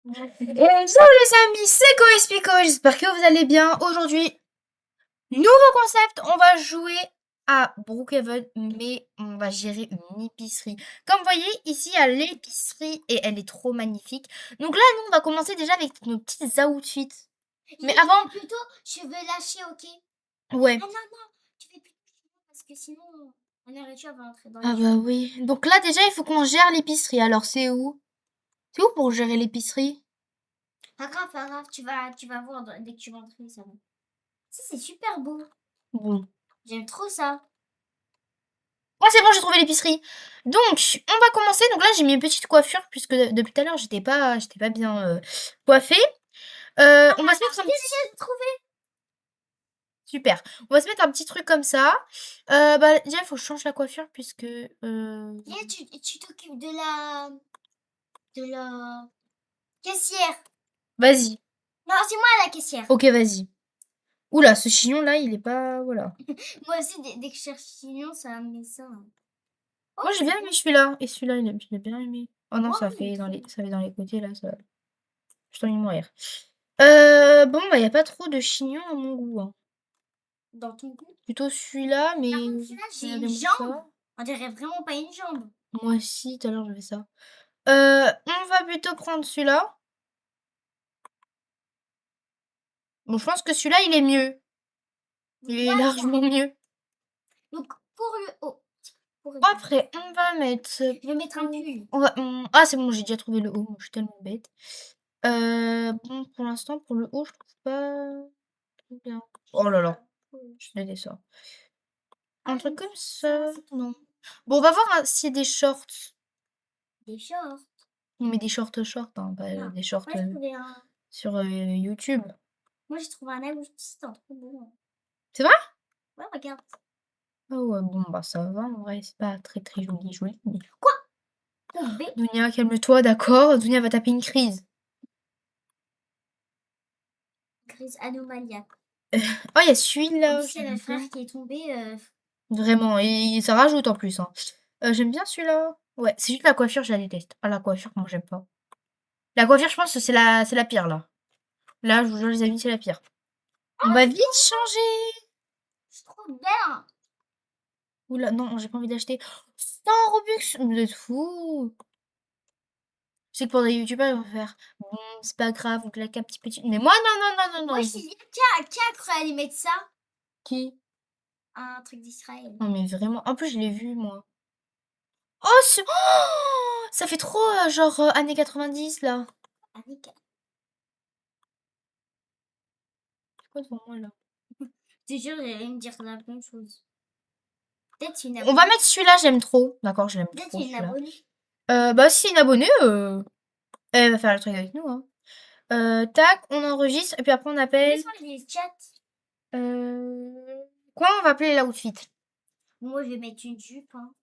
Et salut les amis, c'est Koespico, j'espère que vous allez bien. Aujourd'hui, nouveau concept, on va jouer à Brookhaven, mais on va gérer une épicerie. Comme vous voyez, ici, il y a l'épicerie et elle est trop magnifique. Donc là, nous, on va commencer déjà avec nos petits outfits. Mais avant... Plutôt, je veux lâcher, ok? Ouais. Ah non, tu fais plutôt parce que sinon, on aurait dû avoir entré dans Ah les bah oui. Donc là, déjà, il faut qu'on gère l'épicerie. Alors, c'est où? C'est où pour gérer l'épicerie? Pas grave, tu vas voir dès que tu vas entrer, ça va. Ça, c'est super beau. Bon. J'aime trop ça. Oh, c'est bon, j'ai trouvé l'épicerie. Donc, on va commencer. Donc là, j'ai mis une petite coiffure puisque depuis tout à l'heure, j'étais pas bien coiffée. On va se mettre un petit... J'ai trouvé. Super. On va se mettre un petit truc comme ça. Bah, déjà, il faut que je change la coiffure puisque... Viens, tu t'occupes de la caissière. Vas-y. Non, c'est moi la caissière. Ok, vas-y. Oula, ce chignon-là, il est pas... Voilà. Moi aussi, dès que je cherche Chignon, ça me met ça. Oh, Moi, j'ai bien aimé celui-là. Et celui-là, je l'ai bien aimé. Oh non, moi, ça oui, fait dans trop. les, ça fait dans les côtés, là. Ça... Je t'en envie de mourir. Bon, bah, il n'y a pas trop de chignons à mon goût, hein. Dans ton cou. Plutôt celui-là, mais... Par contre, celui-là, j'ai une regardez-moi jambe. ça. On dirait vraiment pas une jambe. Moi aussi, tout à l'heure, j'avais ça. On va plutôt prendre celui-là. Bon, je pense que celui-là, il est mieux. Il est Voilà. largement mieux. Donc, pour le haut. Après, on va mettre... Je vais mettre un pull. Ah, c'est bon, j'ai déjà trouvé le haut. Moi, je suis tellement bête. Bon, pour l'instant, pour le haut, je trouve pas très bien. Oh là là, je l'ai des ça. Un truc comme ça, non. Bon, on va voir hein, s'il y a des shorts. Des shorts. On met des shorts hein, pas Non. des shorts Moi, j'ai trouvé un... sur YouTube. Moi, j'ai trouvé un aboutissant trop beau. C'est vrai? Ouais, regarde. Ah ouais, bon, bah ça va, en vrai, c'est pas très très joli. Mais... Quoi? Tombé. Dounia, calme-toi, d'accord? Dounia va taper une crise. Crise anomaliaque. Oh, il y a En celui-là. plus, il y a le frère qui est tombé. Vraiment, et ça rajoute en plus, hein. J'aime bien celui-là. Ouais, c'est juste la coiffure, je la déteste. Ah, la coiffure, moi, j'aime pas. La coiffure, je pense que c'est la pire, là. Là, je vous jure, les amis, c'est la pire. On va vite changer. C'est trop bien. Oula, non, j'ai pas envie d'acheter. 100 Robux, vous êtes fous. Je sais que pour des youtubeurs, ils vont faire. Bon, c'est pas grave, vous claquez un petit peu. Mais moi, non. Moi, je dis, qui a cru aller mettre ça? Qui? Un truc d'Israël. Non, mais vraiment. En plus, je l'ai vu, moi. Oh, ça fait trop, genre, années 90, là. Annika. C'est quoi devant moi, là? Je te jure, j'allais me dire la même chose. Peut-être c'est une On abonnée. va mettre celui-là, j'aime trop. D'accord, je l'aime Peut-être trop, c'est une celui-là. abonnée. Bah, si c'est une abonnée, elle va faire le truc avec nous, hein. Tac, on enregistre, et puis après, on appelle. Laisse-moi les chats. Quoi on va appeler l'outfit? Moi, je vais mettre une jupe. Hein.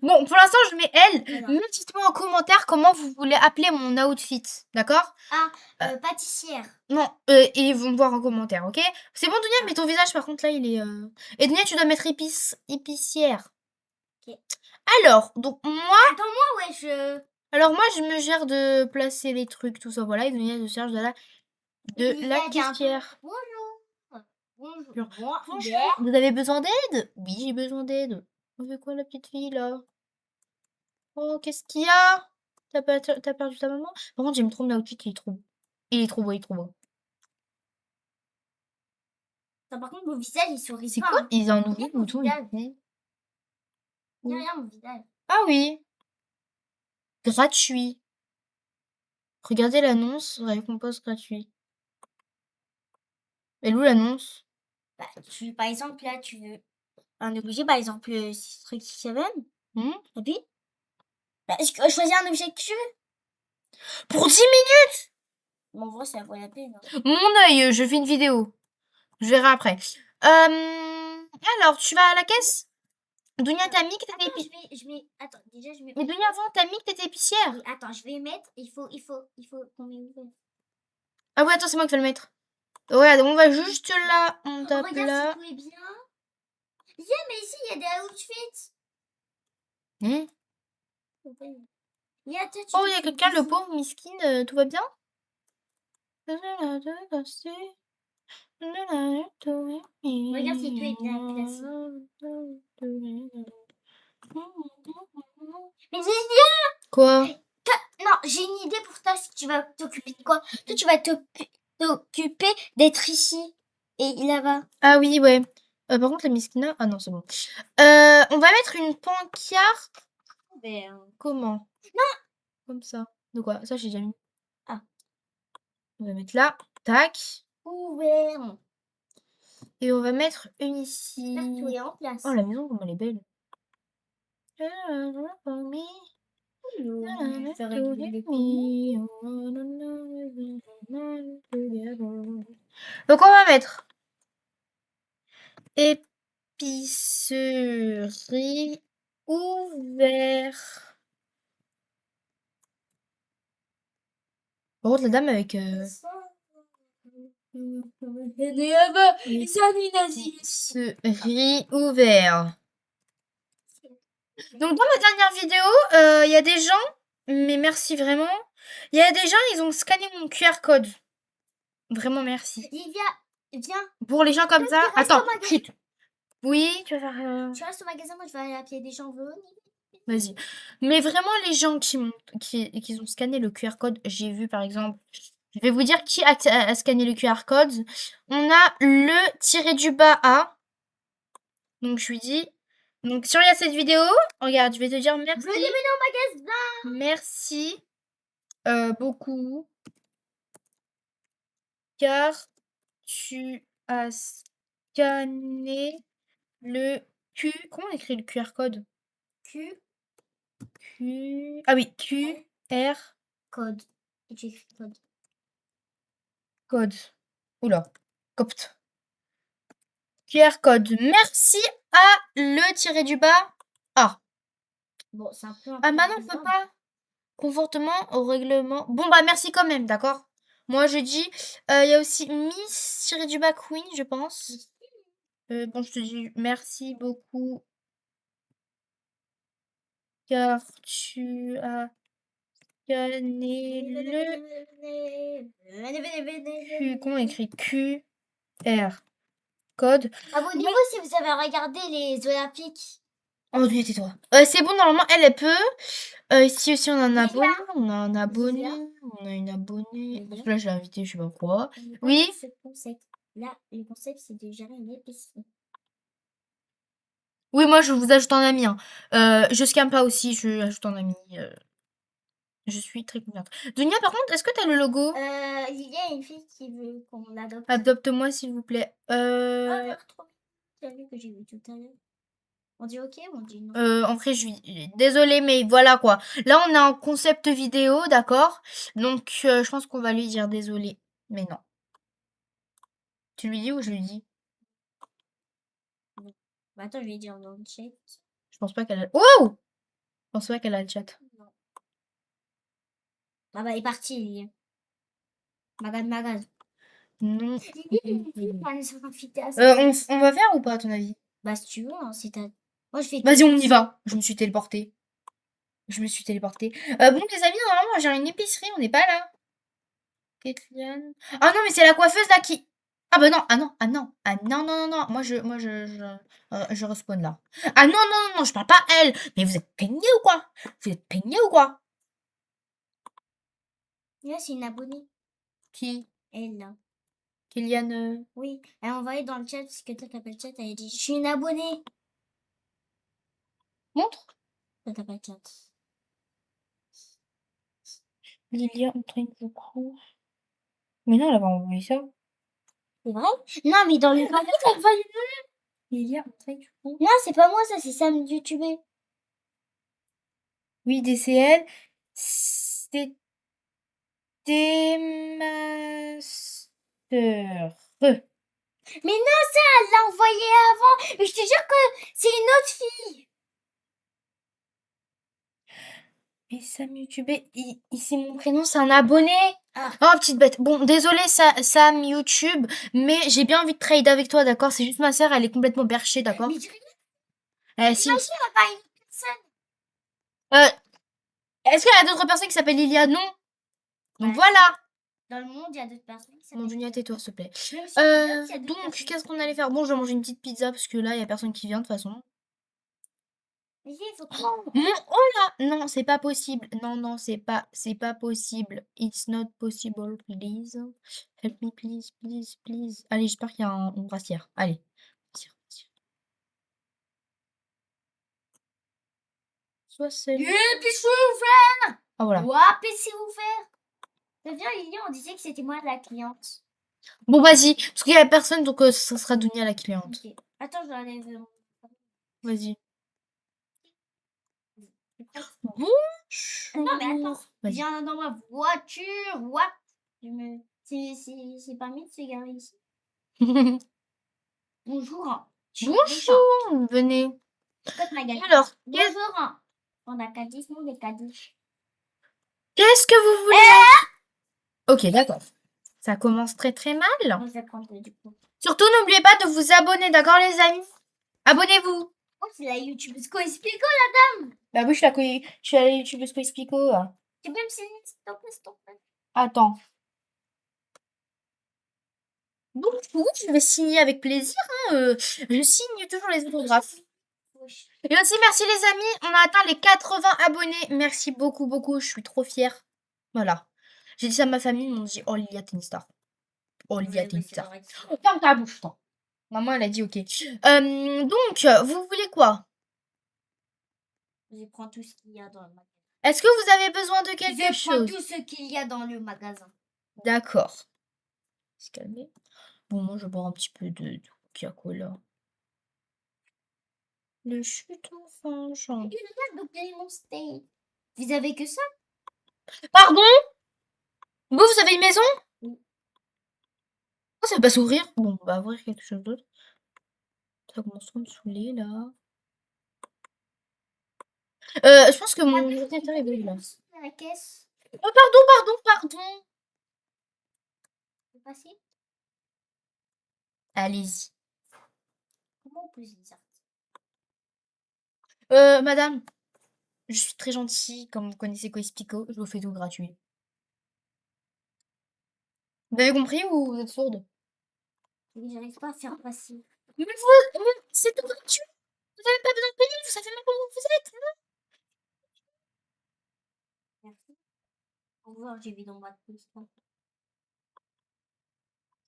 Bon, pour l'instant, je mets elle. Voilà. Mais dites-moi en commentaire comment vous voulez appeler mon outfit, d'accord? Ah, pâtissière. Non, ils vont me voir en commentaire, ok? C'est bon, Dunia, mais ton visage, par contre, là, il est... Et Dunia, tu dois mettre épicière. Ok. Alors, donc, moi... Attends-moi, ouais, Alors, moi, je me gère de placer les trucs, tout ça, voilà. Et Dunia se charge de la caissière. Bonjour. Bonjour, vous avez besoin d'aide? Oui, j'ai besoin d'aide. On fait quoi, la petite fille, là? Oh, qu'est-ce qu'il y a? T'as perdu ta maman? Par contre, j'aime trop mon outfit, il est trop beau. Il est trop beau, il est trop beau. Attends, par contre, mon visage, il sourit C'est pas. quoi? Hein. Ils en Regarde mon ouvrent tout visage. ici. Regarde mon visage. Ah oui, gratuit. Regardez l'annonce, récompense gratuite. Elle est où l'annonce? Bah, par exemple, là, tu veux un objet, par exemple, 6 Hmm. et puis, bah, choisis un objet que tu veux. Pour 10 minutes? Bon, en vrai, ça vaut la peine. Hein. Mon œil, je fais une vidéo. Je verrai après. Alors, tu vas à la caisse? Dounia, t'as mis que t'étais épicière. Attends, déjà, je mets. Mais Dounia, avant, t'as mis que t'étais épicière. Oui, attends, je vais mettre. Il faut qu'on met une. Ah ouais, attends, c'est moi qui vais le mettre. Regarde, on va juste là, on tape Regarde là. si tout est bien. Yeah, mais ici, il y a des outfits. Hmm. Yeah, toi, Oh, il y a quelqu'un, le pauvre, miskin, tout va bien? Regarde si toi est bien classé. Mais Quoi? non, j'ai une idée pour toi si tu vas t'occuper de quoi. Toi, tu vas t'occuper d'être ici et là-bas. Ah oui, ouais. Par contre, la miskina... Ah non, c'est bon. On va mettre une pancarte. Comment? Comme ça. De quoi? Ça, j'ai déjà mis. Ah. On va mettre là. Tac. Ouvert. Et on va mettre une ici. J'espère que tout est en place. Oh, la maison, comme elle est belle. Je vais régler les couleurs. Donc, on va mettre épicerie ouvert. Par contre, la dame avec... Épicerie ouvert. Donc, dans ma dernière vidéo, il y a des gens, mais merci vraiment. Il y a des gens, ils ont scanné mon QR code. Vraiment merci. Livia, viens. Pour les gens comme Toi, ça. tu restes Attends, au magasin. chut. Oui, tu vas faire. Tu restes au magasin, moi je vais aller appeler des gens venus. Vas-y. Mais vraiment, les gens qui ont scanné le QR code, j'ai vu par exemple. Je vais vous dire qui a scanné le QR code. On a le tiré du bas A. Donc, je lui dis. Donc, si on regarde cette vidéo, regarde, je vais te dire merci. Venez au magasin. Merci beaucoup. Car tu as scanné le Q. Comment on écrit le QR code? Ah oui, QR Code. Et tu écris code. code. Oula, copte. QR code. Merci à le tiré du bas. Ah. Bon, c'est un peu. Ah, maintenant, on peut pas. Confortement au règlement. Bon, bah, merci quand même, d'accord? Moi, je dis. Il y a aussi Miss tiré du bas Queen, je pense. Bon, je te dis merci beaucoup. Car tu as scanné le. Comment on écrit QR code. Abonnez-vous si vous avez regardé les Olympiques. Oh, oui, tais-toi. C'est bon, normalement, elle peut. Ici aussi, on a un abonné. On a un abonné. On a une abonnée. Parce que là, je l'ai invité, je sais pas quoi. Oui. Ce concept. Là, le concept, c'est de gérer une épicerie. Oui, moi, je vous ajoute en ami. Hein. Je scam pas aussi, je ajoute en ami. Je suis très contente. Dunia, par contre, est-ce que t'as le logo? Il y a une fille qui veut qu'on l'adopte. Adopte-moi, s'il vous plaît. Trop. T'as vu que j'ai vu tout à l'heure. On dit ok ou on dit non? En vrai, je suis désolée, mais voilà quoi. Là, on a un concept vidéo, d'accord? Donc, je pense qu'on va lui dire désolé. Mais non. Tu lui dis ou je lui dis? Bah attends, je vais dire dans le chat. Je pense pas qu'elle a... Wow! Je pense pas qu'elle a le chat. Non. Ah bah, elle est partie, Lily. Magad. Non. On On va faire ou pas, à ton avis? Bah, si tu veux, hein, c'est ta... Moi, je fais... Vas-y, on y va. Je me suis téléportée. Bon, les amis, normalement, j'ai une épicerie, on n'est pas là. Kétlian. Ah non, mais c'est la coiffeuse là qui... Ah bah non, non. Je respawn là. Ah non, je parle pas à elle. Mais vous êtes peignés ou quoi? Là, c'est une abonnée. Qui? Elle, là. Kylian. Oui, elle a envoyé dans le chat, parce que toi, t'as pas le chat, elle a dit, je suis une abonnée. Montre. Toi, t'as pas le chat. Lilia entraîne beaucoup. Mais non, elle va envoyer ça. C'est vrai? Non, mais dans le papier, t'as pas Lilia entraîne beaucoup. Non, c'est pas moi, ça, c'est Sam YouTube. Oui, DCL. C'était ma sœur. Mais non, ça, elle l'a envoyé avant. Mais je te jure que c'est une autre fille. Mais Sam YouTube, c'est mon prénom, c'est un abonné. Ah. Oh, petite bête. Bon, désolé Sam YouTube, mais j'ai bien envie de trade avec toi, d'accord? C'est juste ma sœur, elle est complètement berchée, d'accord? Mais tu rigoles? Si. Imagine, elle a pas une personne. Est-ce qu'il y a d'autres personnes qui s'appellent Lilia? Non. Donc Ouais. voilà. Dans le monde, il y a d'autres personnes qui Mon s'appellent Dunia, Dunia. tais-toi, s'il te plaît. Même sur le blog, il y a d'autres Donc, personnes qu'est-ce qui qu'on allait s'appellent faire? Bon, je vais manger une petite pizza parce que là, il y a personne qui vient de toute façon. Mais il faut que... Oh là! Non, c'est pas possible. Non, non, c'est pas possible. It's not possible, please. Help me, please, please, please. Allez, j'espère qu'il y a une brassière. Allez. Brassière, brassière. Soit celle. puis je suis ouvert. Ah, voilà. Ouah, puis c'est ouvert. T'as bien, Lily, on disait que c'était moi la cliente. Bon, vas-y. Parce qu'il y a personne, donc ça sera Dunia la cliente. Ok. Attends, je vais aller vers... Vas-y. Non, mais attends. Vas-y. Viens dans ma voiture. What? C'est pas mieux de se garer ici. Bonjour. Hein. Bonjour, venez. Écoute, ma gueule. Alors, Bonjour. Hein. On a qu'à dire nous des cadeaux. qu'est-ce que vous voulez? Ok, d'accord. Ça commence très très mal. On va prendre du coup. Surtout, n'oubliez pas de vous abonner, d'accord les amis? Abonnez-vous. Oh, c'est la YouTubeuse quoi explique. Bah oui, je suis à la YouTubeuse Quiz Pico. Tu peux me signer, s'il te plaît, s'il te plaît. Attends. Donc, oui, je vais signer avec plaisir. Hein, je signe toujours les autographes. Wesh. Et aussi, merci les amis. On a atteint les 80 abonnés. Merci beaucoup, beaucoup. Je suis trop fière. Voilà. J'ai dit ça à ma famille. Ils m'ont dit, oh, Lilia, t'es une star. Oh, Lilia, Ouais, t'es une c'est star. vrai. Oh, ferme ta bouche, toi. Maman, elle a dit ok. Donc, vous voulez quoi? Je prends tout ce qu'il y a dans le magasin. Est-ce que vous avez besoin de quelque Je prends chose? tout ce qu'il y a dans le magasin. D'accord. Se calmer. Bon, moi, je vais boire un petit peu de Coca-Cola. Le chute enfin, Jean. Et regarde, donc il y a mon steak. Vous avez que ça? Pardon? Vous avez une maison? Oui. Oh, ça va pas s'ouvrir. Bon, on va ouvrir quelque chose d'autre. Ça commence à me saouler, là. Je pense que mon ordinateur est brûlé, là. La caisse. Oh, pardon. C'est passé? Allez-y. Comment on peut se dire? Madame, je suis très gentille. Comme vous connaissez Quiz Pico, je vous fais tout gratuit. Vous avez compris ou vous êtes sourde? J'arrive pas à faire passer. Mais c'est tout gratuit. Vous n'avez pas besoin de payer, vous savez même pas où vous êtes. Merci. Au revoir, j'ai vu dans ma piste. C'est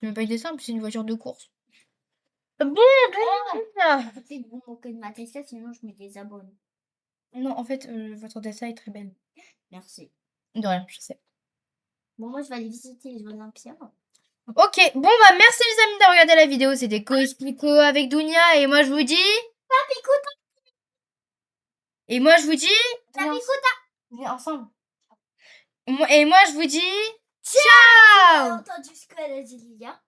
même pas une simple, c'est une voiture de course. Bon, Peut-être que vous moquez de ma Tesla, sinon je me désabonne. non, en fait, votre Tesla est très belle. Merci. De rien, je sais. Bon, moi je vais aller visiter les Olympiens. Ok, bon bah merci les amis d'avoir regardé la vidéo. C'était Quiz Pico avec Dunia et moi je vous dis. Et moi je vous dis. Viens ensemble. Et moi je vous dis. J'ai Ciao! entendu ce qu'elle a dit, Lilia.